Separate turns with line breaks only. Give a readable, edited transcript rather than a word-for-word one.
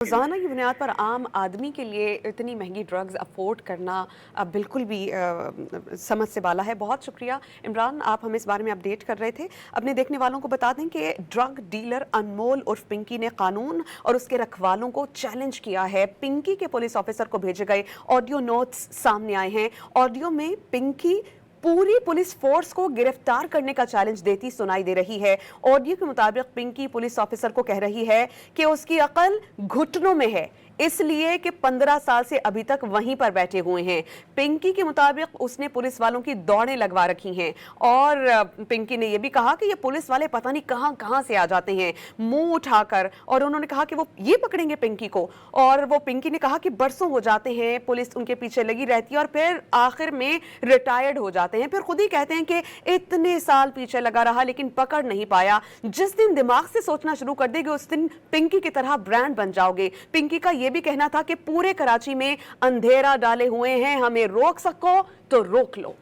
रोज़ाना की बुनियाद पर आम आदमी के लिए इतनी महंगी ड्रग्स अफोर्ड करना अब बिल्कुल भी समझ से बाला है। बहुत शुक्रिया इमरान, आप हमें इस बारे में अपडेट कर रहे थे। अपने देखने वालों को बता दें कि ड्रग डीलर अनमोल उर्फ पिंकी ने कानून और उसके रखवालों को चैलेंज किया है। पिंकी के पुलिस ऑफिसर को भेजे गए ऑडियो नोट्स सामने आए हैं। ऑडियो में पिंकी पूरी पुलिस फोर्स को गिरफ्तार करने का चैलेंज देती सुनाई दे रही है। ऑडियो के मुताबिक पिंकी पुलिस ऑफिसर को कह रही है कि उसकी अकल घुटनों में है, इसलिए कि 15 साल से अभी तक वहीं पर बैठे हुए हैं। पिंकी के मुताबिक उसने पुलिस वालों की दौड़ें लगवा रखी हैं और पिंकी ने यह भी कहा कि ये पुलिस वाले पता नहीं कहां कहां से आ जाते हैं मुंह उठाकर, और उन्होंने कहा कि वो ये पकड़ेंगे पिंकी को, और वो पिंकी ने कहा कि बरसों हो जाते हैं पुलिस उनके पीछे लगी रहती है और फिर आखिर में रिटायर्ड हो जाते हैं। फिर खुद ही कहते हैं कि इतने साल पीछे लगा रहा लेकिन पकड़ नहीं पाया। जिस दिन दिमाग से सोचना शुरू कर देंगे उस दिन पिंकी की तरह ब्रांड बन जाओगे। पिंकी का यह भी कहना था कि पूरे कराची में अंधेरा डाले हुए हैं, हमें रोक सको तो रोक लो।